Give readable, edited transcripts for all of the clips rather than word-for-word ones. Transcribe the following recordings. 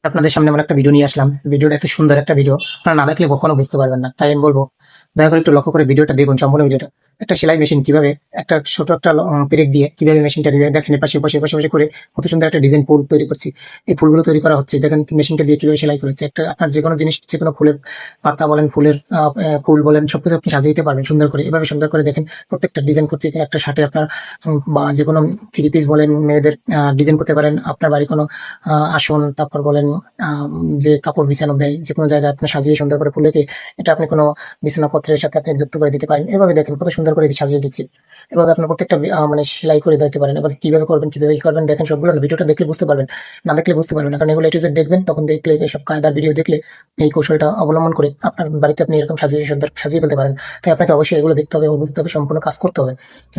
আপনাদের সামনে আমার একটা ভিডিও নিয়ে আসলাম। ভিডিওটা এত সুন্দর একটা ভিডিও, আপনারা না দেখলে কখনো বুঝতে পারবেন না। তাই আমি বলবো দয়া করে একটু লক্ষ্য করে ভিডিওটা দেখুন, সম্পূর্ণ ভিডিওটা। একটা সেলাই মেশিন কিভাবে একটা ছোট একটা পেরেক দিয়ে কিভাবে মেশিনটা দিবে দেখেন, এপাশে পাশে পাশে পাশে করে কত সুন্দর একটা ডিজাইন ফুল তৈরি করছি। এই ফুলগুলো তৈরি করা হচ্ছে, দেখেন মেশিনটা দিয়ে কিভাবে সেলাই করেছে। একটা আপনার যে কোনো জিনিস, যে কোনো ফুলের পাতা বলেন, ফুলের ফুল বলেন, সবকিছু আপনি সাজিয়ে দিতে পারবেন সুন্দর করে। এভাবে সুন্দর করে দেখেন প্রত্যেকটা ডিজাইন করছে। একটা শার্টে আপনার বা যে কোনো থ্রি পিস বলেন, মেয়েদের ডিজাইন করতে পারেন। আপনার বাড়ি কোনো আসন, তারপর বলেন যে কাপড় বিছানো দেয়, যে কোনো জায়গায় আপনি সাজিয়ে সুন্দর করে ফুলেকে এটা আপনি কোনো বিছানাপত্রের সাথে আপনি যুক্ত করে দিতে পারেন। এভাবে দেখেন কত সুন্দর করে সাজিয়ে দিচ্ছি। এভাবে আপনার প্রত্যেকটা মানে সেলাই করে দিতে পারেন। এবার কিভাবে করবেন, কিভাবে কি করবেন দেখেন, সবগুলো ভিডিওটা দেখলে বুঝতে পারবেন, না দেখলে বুঝতে পারবেন না। কারণ এগুলো একটু দেখবেন, তখন দেখলে এইসব কায়দার ভিডিও দেখলে এই কৌশলটা অবলম্বন করে আপনার বাড়িতে আপনি এরকম সাজিয়ে সুন্দর সাজিয়ে ফেলতে পারেন। তাই আপনাকে অবশ্যই এগুলো দেখতে হবে এবং বুঝতে হবে, সম্পূর্ণ কাজ করতে হবে।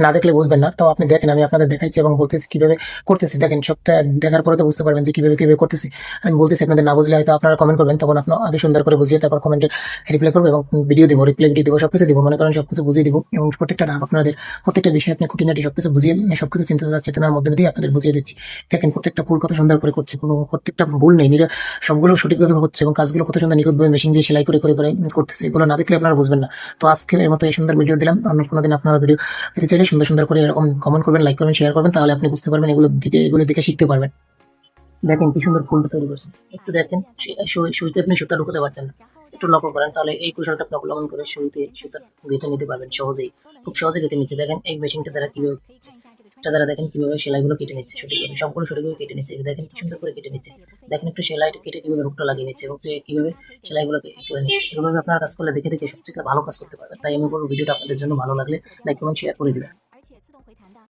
না দেখলে বুঝবেন না। তো আপনি দেখেন, আমি আপনাদের দেখাইছি এবং বলতেছি কিভাবে করতেছি। দেখেন সবটা দেখার পরে তো বুঝতে পারবেন যে কিভাবে কিভাবে করতেছি। আমি বলতেছি, আপনাদের না বুঝলে হয়তো আপনারা কমেন্ট করবেন, তখন আপনার আগে সুন্দর করে বুঝিয়ে তারপর কমেন্টে রিপ্লাই করবো এবং ভিডিও দিব, রিপ্লাই ভিডিও দিব, সবকিছু দিব। মনে করেন সবকিছু বুঝিয়ে দিব এবং প্রত্যেকটা ধাপ আপনাদের, প্রত্যেকটা বিষয় আপনি খুঁটিনাটি সবকিছু বুঝিয়ে, সবকিছু চিন্তা চেতনার মধ্যে দিয়ে আপনাদের বুঝিয়ে দিচ্ছি। দেখেন প্রত্যেকটা ফুল কত সুন্দর করে করছে, কোনো প্রত্যেকটা ভুল নেই, সবগুলো সঠিকভাবে হচ্ছে এবং কাজগুলো কত সুন্দর নিখুঁতভাবে মেশিন দিয়ে সেলাই করে করে করে করতেছে। এগুলো না দেখলে আপনারা বুঝবেন না। তো আজকে এর মতো এই সুন্দর ভিডিও দিলাম। অন্য কোনো দিন আপনারা ভিডিও পেতে চাইলে সুন্দর সুন্দর করে এরকম কমেন্ট করবেন, লাইক করবেন, শেয়ার করবেন, তাহলে আপনি বুঝতে পারবেন, এগুলো দেখে শিখতে পারবেন। দেখেন কি সুন্দর ফুলটা তৈরি করছে। একটু দেখেন, সুইতে আপনি সুতা ঢুকাতে পারছেন না, একটু লক্ষ্য করেন, তাহলে এই কৌশলটা আপনি অবলম্বন করে সুইতে সুতা গেঁথে নিতে পারবেন সহজেই, খুব সহজে গেঁথে নিচ্ছে। দেখেন এই মেশিনটা দ্বারা কিভাবে হচ্ছে, এটা দ্বারা দেখেন কিভাবে সেলাইগুলো কেটে নিচ্ছে, সঠিকভাবে সবগুলো সঠিকভাবে কেটে নিচ্ছে। এই যে দেখেন কি সুন্দর করে কেটে নিচ্ছে। দেখেন একটু সেলাইটা কেটে কিভাবে হুকটা লাগিয়ে নিচ্ছে এবং কিভাবে সেলাইগুলো করে নিচ্ছে। এভাবে আপনারা কাজ করলে দেখে দেখে সবচেয়ে ভালো কাজ করতে পারবেন। তাই আমি বলবো ভিডিওটা আপনাদের জন্য ভালো লাগলে লাইক কমেন্ট শেয়ার করে দিবেন।